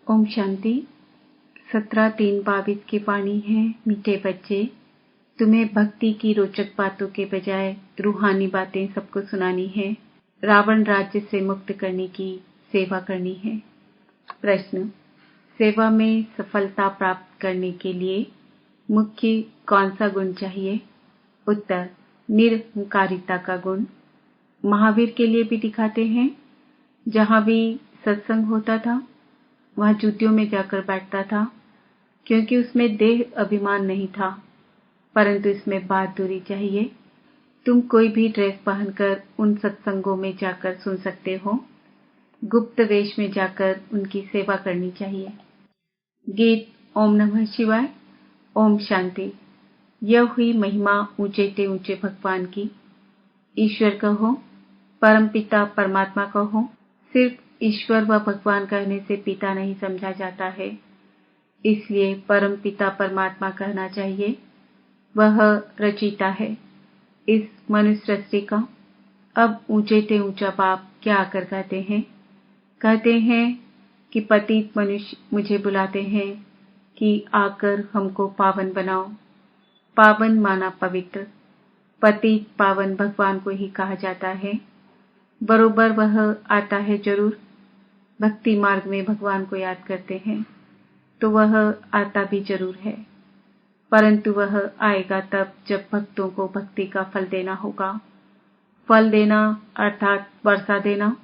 ओम शांति। 17-3-22 की वाणी है। मीठे बच्चे, तुम्हें भक्ति की रोचक बातों के बजाय रूहानी बातें सबको सुनानी है। रावण राज्य से मुक्त करने की सेवा करनी है। प्रश्न, सेवा में सफलता प्राप्त करने के लिए मुख्य कौन सा गुण चाहिए? उत्तर, निरहंकारिता का गुण। महावीर के लिए भी दिखाते हैं। जहां भी सत्संग होता था वहां जूतियों में जाकर बैठता था, क्योंकि उसमें देह अभिमान नहीं था, परंतु इसमें बहादुरी चाहिए। तुम कोई भी ड्रेस पहनकर उन सत्संगों में जाकर सुन सकते हो। गुप्त वेश में जाकर उनकी सेवा करनी चाहिए। गीत ओम नमः शिवाय। ओम शांति। यह हुई महिमा ऊंचे ते ऊंचे भगवान की। ईश्वर कहो, परमपिता परमात्मा कहो। सिर्फ ईश्वर व भगवान कहने से पिता नहीं समझा जाता है, इसलिए परम पिता परमात्मा कहना चाहिए। वह रचयिता है इस मनुष्य सृष्टि का। अब ऊंचे ते ऊंचा बाप क्या आकर कहते हैं कि पतित मनुष्य मुझे बुलाते हैं कि आकर हमको पावन बनाओ। पावन माना पवित्र, पतित पावन भगवान को ही कहा जाता है। बरोबर वह आता है जरूर। भक्ति मार्ग में भगवान को याद करते हैं तो वह आता भी जरूर है, परंतु वह आएगा तब जब भक्तों को भक्ति का फल देना होगा। फल देना अर्थात वर्षा देना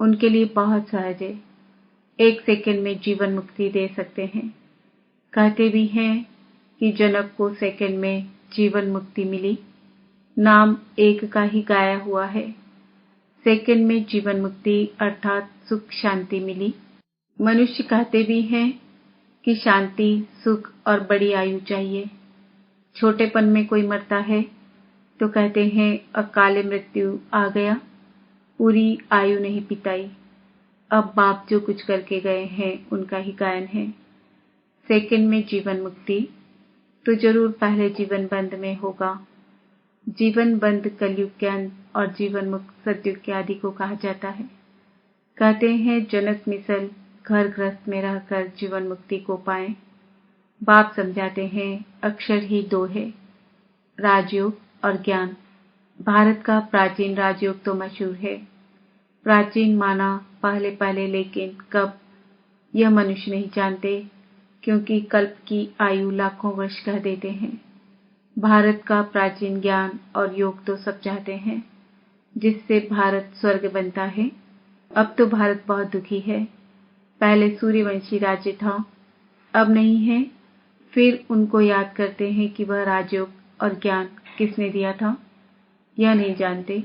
उनके लिए बहुत सहज है। 1 सेकंड में जीवन मुक्ति दे सकते हैं। कहते भी हैं कि जनक को सेकंड में जीवन मुक्ति मिली। नाम एक का ही गाया हुआ है। सेकंड में जीवन मुक्ति अर्थात सुख शांति मिली। मनुष्य कहते भी हैं कि शांति, सुख और बड़ी आयु चाहिए। छोटेपन में कोई मरता है तो कहते हैं अकाले मृत्यु आ गया, पूरी आयु नहीं बिताई। अब बाप जो कुछ करके गए हैं उनका ही गायन है। सेकंड में जीवन मुक्ति तो जरूर पहले जीवन बंद में होगा। जीवन बंद कलयुग के अंत और जीवन मुक्त सतयुग के आदि को कहा जाता है। कहते हैं जनक मिसल घर गृहस्थ में रहकर जीवन मुक्ति को पाएं। बाप समझाते हैं अक्षर ही 2 है, राजयोग और ज्ञान। भारत का प्राचीन राजयोग तो मशहूर है। प्राचीन माना पहले पहले, लेकिन कब यह मनुष्य नहीं जानते, क्योंकि कल्प की आयु लाखों वर्ष कह देते हैं। भारत का प्राचीन ज्ञान और योग तो सब चाहते हैं, जिससे भारत स्वर्ग बनता है। अब तो भारत बहुत दुखी है। पहले सूर्यवंशी राज्य था, अब नहीं है। फिर उनको याद करते हैं कि वह राजयोग और ज्ञान किसने दिया था, यह नहीं जानते।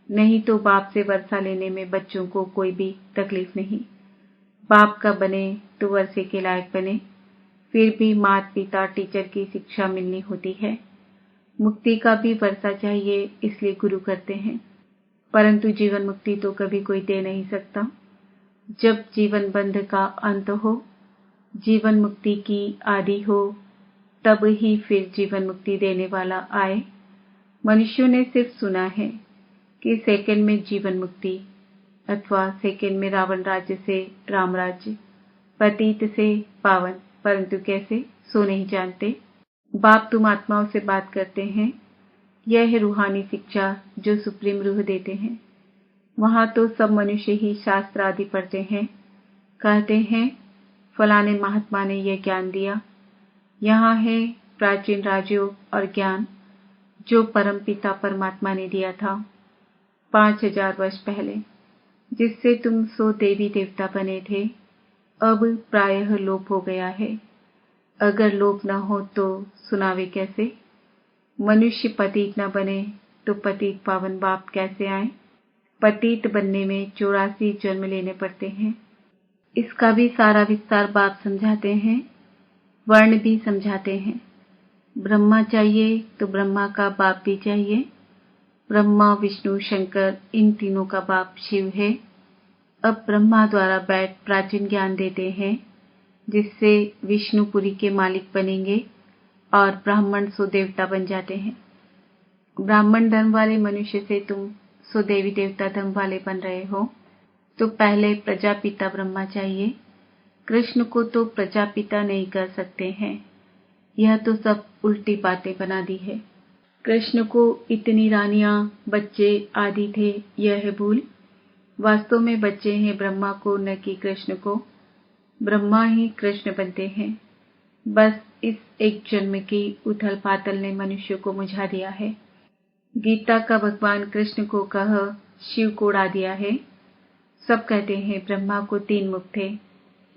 नहीं तो बाप से वर्षा लेने में बच्चों को कोई भी तकलीफ नहीं। बाप का बने तो वर्षे के लायक बने। फिर भी माता पिता टीचर की शिक्षा मिलनी होती है। मुक्ति का भी वर्षा चाहिए, इसलिए गुरु करते हैं, परंतु जीवन मुक्ति तो कभी कोई दे नहीं सकता। जब जीवन बंध का अंत हो, जीवन मुक्ति की आदि हो, तब ही फिर जीवन मुक्ति देने वाला आए। मनुष्यों ने सिर्फ सुना है कि सेकंड में जीवन मुक्ति अथवा सेकंड में रावण राज्य से राम राज्य, पतित से पावन, परंतु कैसे सो नहीं जानते। बाप तुम आत्माओं से बात करते हैं। यह है रूहानी शिक्षा जो सुप्रीम रूह देते हैं। वहां तो सब मनुष्य ही शास्त्र आदि पढ़ते हैं। कहते हैं फलाने महात्मा ने यह ज्ञान दिया। यहाँ है प्राचीन राजयोग और ज्ञान जो परम पिता परमात्मा ने दिया था 5000 वर्ष पहले, जिससे तुम सो देवी देवता बने थे। अब प्रायः लोप हो गया है। अगर लोप न हो तो सुनावे कैसे। मनुष्य पतित न बने तो पतित पावन बाप कैसे आए। पतित बनने में 84 जन्म लेने पड़ते हैं। इसका भी सारा विस्तार बाप समझाते हैं, वर्ण भी समझाते हैं। ब्रह्मा चाहिए तो ब्रह्मा का बाप भी चाहिए। ब्रह्मा विष्णु शंकर इन तीनों का बाप शिव है। अब ब्रह्मा द्वारा बैठ प्राचीन ज्ञान देते हैं, जिससे विष्णुपुरी के मालिक बनेंगे और ब्राह्मण सो देवता बन जाते हैं। ब्राह्मण धर्म वाले मनुष्य से तुम सो देवी देवता धर्म वाले बन रहे हो, तो पहले प्रजापिता ब्रह्मा चाहिए। कृष्ण को तो प्रजापिता नहीं कर सकते हैं, यह तो सब उल्टी बातें बना दी है। कृष्ण को इतनी रानियां, बच्चे आदि थे, यह है भूल। वास्तव में बच्चे हैं ब्रह्मा को, न कि कृष्ण को। ब्रह्मा ही कृष्ण बनते हैं। बस इस एक जन्म की उथल पाथल ने मनुष्य को मुझा दिया है। गीता का भगवान कृष्ण को कह शिव को उड़ा दिया है। सब कहते हैं ब्रह्मा को 3 मुख थे,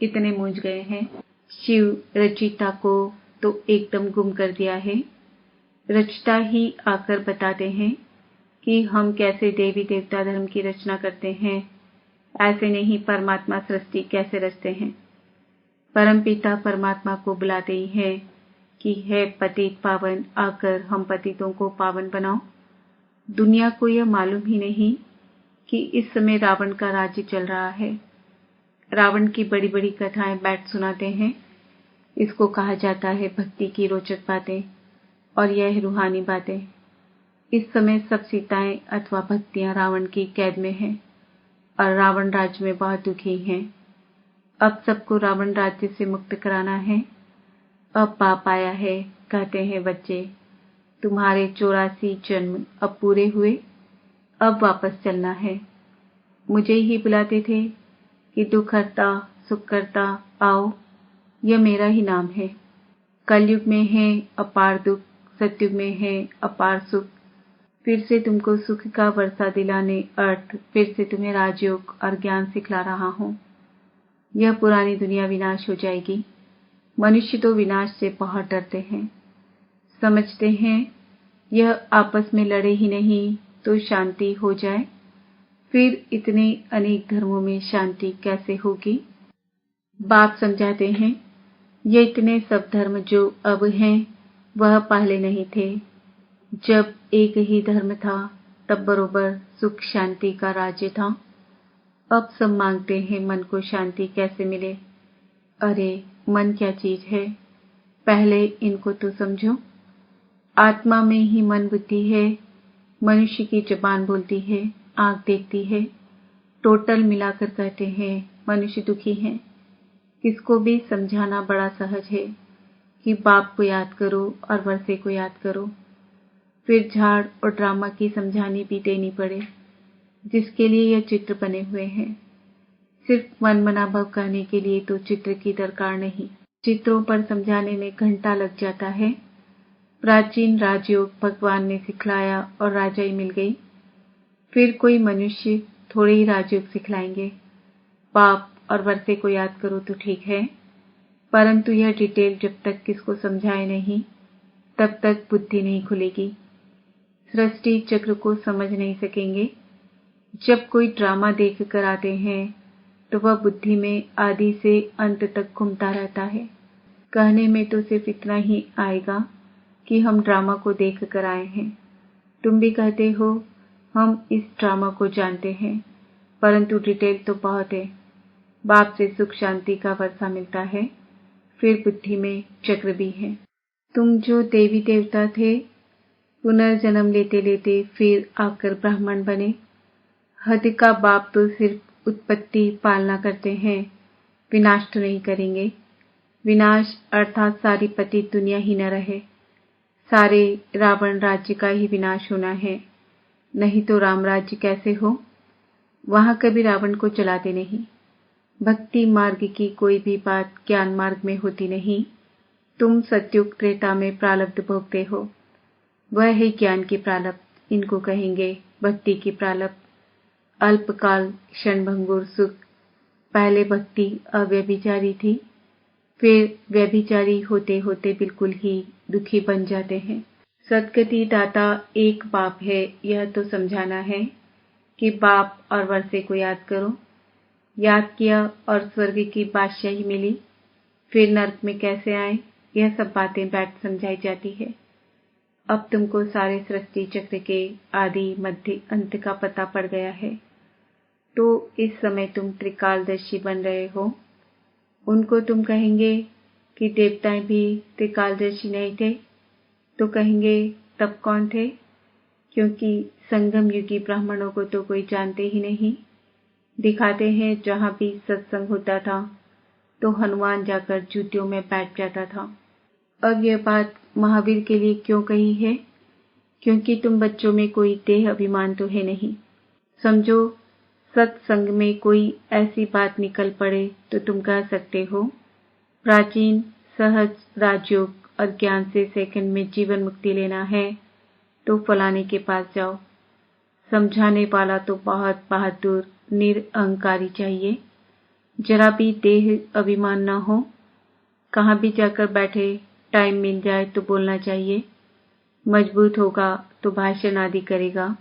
इतने मूंझ गए हैं। शिव रचिता को तो एकदम गुम कर दिया है। रचता ही आकर बताते हैं कि हम कैसे देवी देवता धर्म की रचना करते हैं, ऐसे नहीं परमात्मा सृष्टि कैसे रचते हैं। परमपिता परमात्मा को बुलाते ही है कि है पतित पावन, आकर हम पतितों को पावन बनाओ। दुनिया को यह मालूम ही नहीं कि इस समय रावण का राज्य चल रहा है। रावण की बड़ी बड़ी कथाएं बैठ सुनाते हैं। इसको कहा जाता है भक्ति की रोचक बातें, और यह रूहानी बातें। इस समय सब सीताएं अथवा भक्तियां रावण की कैद में हैं और रावण राज्य में बहुत दुखी हैं। अब सबको रावण राज्य से मुक्त कराना है। अब बाप आया है, कहते हैं बच्चे, तुम्हारे 84 जन्म अब पूरे हुए, अब वापस चलना है। मुझे ही बुलाते थे कि दुख हरता सुख करता आओ, यह मेरा ही नाम है। कलयुग में है अपार दुख, सतयुग में है अपार सुख। फिर से तुमको सुख का वर्षा दिलाने अर्थ फिर से तुम्हें राजयोग और ज्ञान सिखला रहा हूं। यह पुरानी दुनिया विनाश हो जाएगी। मनुष्य तो विनाश से बहुत डरते हैं, समझते हैं यह आपस में लड़े ही नहीं तो शांति हो जाए। फिर इतने अनेक धर्मों में शांति कैसे होगी? बाप समझाते हैं ये इतने सब धर्म जो अब हैं वह पहले नहीं थे। जब एक ही धर्म था तब बरोबर सुख शांति का राज्य था। अब सब मांगते हैं मन को शांति कैसे मिले। अरे मन क्या चीज है, पहले इनको तो समझो। आत्मा में ही मन बुद्धि है। मनुष्य की जुबान बोलती है, आंख देखती है, टोटल मिलाकर कहते हैं मनुष्य दुखी है। इसको भी समझाना बड़ा सहज है कि बाप को याद करो और वर्षे को याद करो। फिर झाड़ और ड्रामा की समझानी भी देनी पड़े, जिसके लिए यह चित्र बने हुए हैं। सिर्फ मन मनाभव कहने के लिए तो चित्र की दरकार नहीं। चित्रों पर समझाने में घंटा लग जाता है। प्राचीन राजयोग भगवान ने सिखलाया और राजाई मिल गई। फिर कोई मनुष्य थोड़े ही राजयोग सिखलाएंगे। बाप और वर्षे को याद करो तो ठीक है, परंतु यह डिटेल जब तक किसको समझाए नहीं तब तक बुद्धि नहीं खुलेगी। सृष्टि चक्र को समझ नहीं सकेंगे। जब कोई ड्रामा देख कर आते हैं तो वह बुद्धि में आदि से अंत तक घूमता रहता है। कहने में तो सिर्फ इतना ही आएगा कि हम ड्रामा को देख कर आए हैं। तुम भी कहते हो हम इस ड्रामा को जानते हैं, परंतु डिटेल तो बहुत है। बाप से सुख शांति का वर्षा मिलता है, फिर बुद्धि में चक्र भी है। तुम जो देवी देवता थे, पुनर्जन्म लेते लेते फिर आकर ब्राह्मण बने। हद का बाप तो सिर्फ उत्पत्ति पालना करते हैं, विनाश तो नहीं करेंगे। विनाश अर्थात सारी पतित दुनिया ही न रहे। सारे रावण राज्य का ही विनाश होना है, नहीं तो राम राज्य कैसे हो। वहां कभी रावण को चलाते नहीं। भक्ति मार्ग की कोई भी बात ज्ञान मार्ग में होती नहीं। तुम सत्युग त्रेता में प्रारब्ध भोगते हो, वह है ज्ञान की प्रारब्ध, इनको कहेंगे भक्ति की प्रारब्ध। अल्पकाल क्षणभंगुर सुख। पहले भक्ति अव्यभिचारी थी, फिर व्यभिचारी होते होते बिल्कुल ही दुखी बन जाते हैं। सद्गति दाता एक बाप है, यह तो समझाना है कि बाप और वर्षे को याद करो। याद किया और स्वर्ग की बादशाही मिली, फिर नर्क में कैसे आए, यह सब बातें बैठ समझाई जाती है। अब तुमको सारे सृष्टि चक्र के आदि मध्य अंत का पता पड़ गया है, तो इस समय तुम त्रिकालदर्शी बन रहे हो। उनको तुम कहेंगे कि देवताएं भी त्रिकालदर्शी नहीं थे, तो कहेंगे तब कौन थे, क्योंकि संगम युगी ब्राह्मणों को तो कोई जानते ही नहीं। दिखाते हैं जहां भी सत्संग होता था तो हनुमान जाकर जूतियों में बैठ जाता था। अब यह बात महावीर के लिए क्यों कही है? क्योंकि तुम बच्चों में कोई देह अभिमान तो है नहीं। समझो सत्संग में कोई ऐसी बात निकल पड़े तो तुम कह सकते हो, प्राचीन सहज राजयोग और ज्ञान से सेकंड में जीवन मुक्ति लेना है तो फलाने के पास जाओ। समझाने वाला तो बहुत बहादुर निरअहंकारी चाहिए, जरा भी देह अभिमान न हो। कहाँ भी जाकर बैठे, टाइम मिल जाए तो बोलना चाहिए। मजबूत होगा तो भाषण आदि करेगा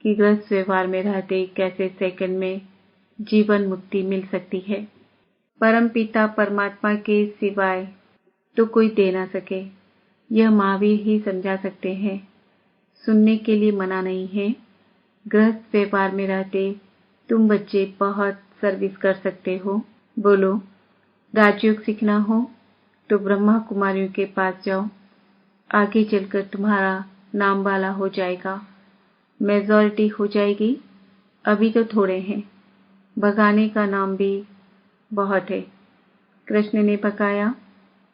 कि गृहस्थ व्यवहार में रहते कैसे सेकंड में जीवन मुक्ति मिल सकती है। परम पिता परमात्मा के सिवाय तो कोई दे ना सके, यह महावीर ही समझा सकते हैं। सुनने के लिए मना नहीं है। गृहस्थ व्यवहार में रहते तुम बच्चे बहुत सर्विस कर सकते हो। बोलो, राजयोग सीखना हो तो ब्रह्मा कुमारियों के पास जाओ, आगे चलकर तुम्हारा नाम वाला हो जाएगा, मेजॉरिटी हो जाएगी। अभी तो थोड़े हैं, भगाने का नाम भी बहुत है। कृष्ण ने भगाया,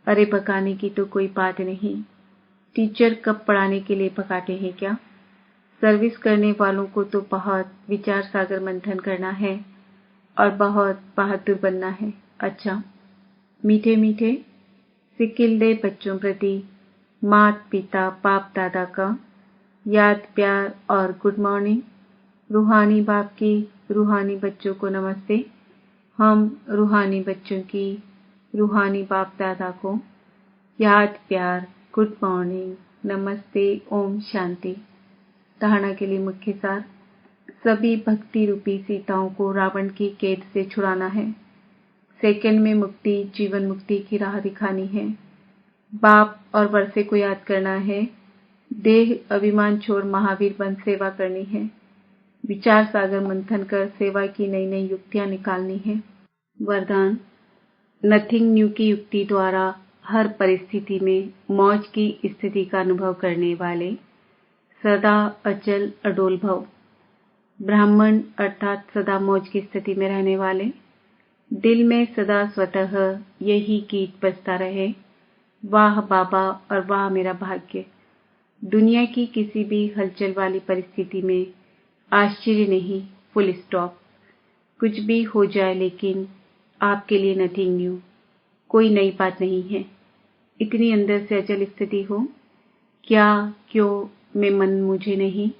अरे भगाने की तो कोई बात नहीं। टीचर कब पढ़ाने के लिए भगाते हैं क्या? सर्विस करने वालों को तो बहुत विचार सागर मंथन करना है और बहुत बहादुर बनना है। अच्छा, मीठे मीठे सिकिलदे बच्चों प्रति माता पिता बाप दादा का याद प्यार और गुड मॉर्निंग। रूहानी बाप की रूहानी बच्चों को नमस्ते। हम रूहानी बच्चों की रूहानी बाप दादा को याद प्यार गुड मॉर्निंग नमस्ते। ओम शांति। धारणा के लिए मुख्य सार, सभी भक्ति रूपी सीताओं को रावण की कैद से छुड़ाना है। सेकंड में मुक्ति जीवन मुक्ति की राह दिखानी है। बाप और वर्षे को याद करना है। देह अभिमान छोड़ महावीर बन सेवा करनी है। विचार सागर मंथन कर सेवा की नई नई युक्तियां निकालनी है। वरदान, नथिंग न्यू की युक्ति द्वारा हर परिस्थिति में मौज की स्थिति का अनुभव करने वाले सदा अचल अडोल भव। ब्राह्मण अर्थात सदा मौज की स्थिति में रहने वाले। दिल में सदा स्वतः यही गीत बजता रहे, वाह बाबा और वाह मेरा भाग्य। दुनिया की किसी भी हलचल वाली परिस्थिति में आश्चर्य नहीं, फुल स्टॉप। कुछ भी हो जाए लेकिन आपके लिए नथिंग न्यू, कोई नई बात नहीं है। इतनी अंदर से अचल स्थिति हो, क्या क्यों में मन मुझे नहीं,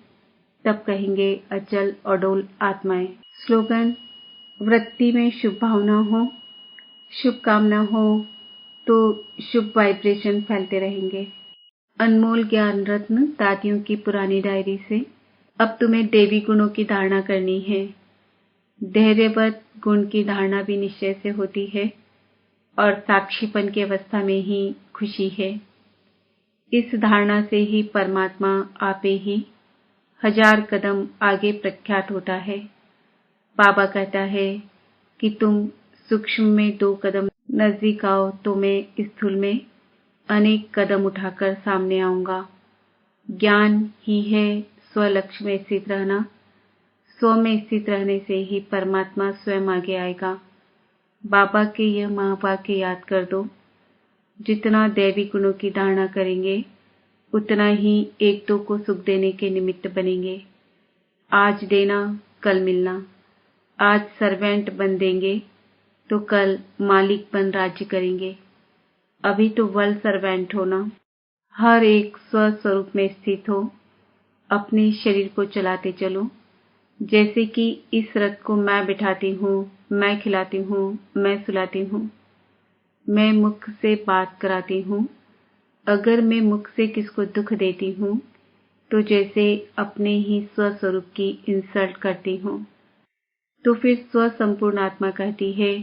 तब कहेंगे अचल अडोल आत्माएं। स्लोगन, वृत्ति में शुभ भावना हो, शुभ कामना हो तो शुभ वाइब्रेशन फैलते रहेंगे। अनमोल ज्ञान रत्न दादियों की पुरानी डायरी से। अब तुम्हें देवी गुणों की धारणा करनी है। धैर्यवत गुण की धारणा भी निश्चय से होती है और साक्षीपन की अवस्था में ही खुशी है। इस धारणा से ही परमात्मा आपे ही 1000 कदम आगे प्रख्यात होता है। बाबा कहता है कि तुम सूक्ष्म में 2 कदम नजदीक आओ तो मैं स्थूल में अनेक कदम उठाकर सामने आऊंगा। ज्ञान ही है स्वलक्ष्य में स्थित रहना। स्व में स्थित रहने से ही परमात्मा स्वयं आगे आएगा। बाबा के यह महावाक्य याद कर दो, जितना दैवी गुणों की धारणा करेंगे उतना ही एक दो को सुख देने के निमित्त बनेंगे। आज देना कल मिलना। आज सर्वेंट बन देंगे तो कल मालिक बन राज्य करेंगे। अभी तो वर्ल्ड सर्वेंट होना। हर एक स्वस्वरूप में स्थित हो। अपने शरीर को चलाते चलो, जैसे कि इस रथ को मैं बिठाती हूँ, मैं खिलाती हूँ, मैं सुलाती हूँ, मैं मुख से बात कराती हूँ। अगर मैं मुख से किसको दुख देती हूँ तो जैसे अपने ही स्वस्वरूप की इंसल्ट करती हूँ। तो फिर स्व संपूर्ण आत्मा कहती है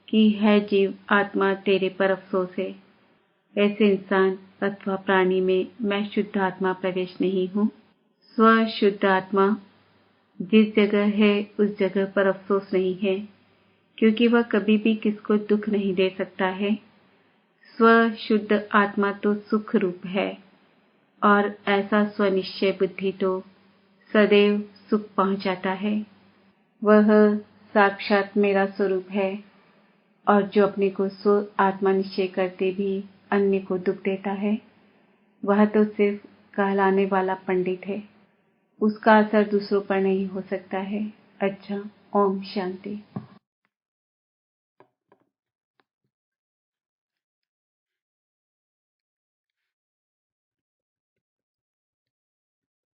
कि है जीव आत्मा तेरे पर अफसोस है। ऐसे इंसान अथवा प्राणी में मैं शुद्ध आत्मा प्रवेश नहीं हूँ। स्व शुद्ध आत्मा जिस जगह है उस जगह पर अफसोस नहीं है, क्योंकि वह कभी भी किसको दुख नहीं दे सकता है। स्व शुद्ध आत्मा तो सुख रूप है और ऐसा स्वनिश्चय बुद्धि तो सदैव सुख पहुंचाता है। वह साक्षात मेरा स्वरूप है और जो अपने को स्व आत्मा निश्चय करते भी अन्य को दुख देता है, वह तो सिर्फ कहलाने वाला पंडित है। उसका असर दूसरों पर नहीं हो सकता है। अच्छा, ओम शांति।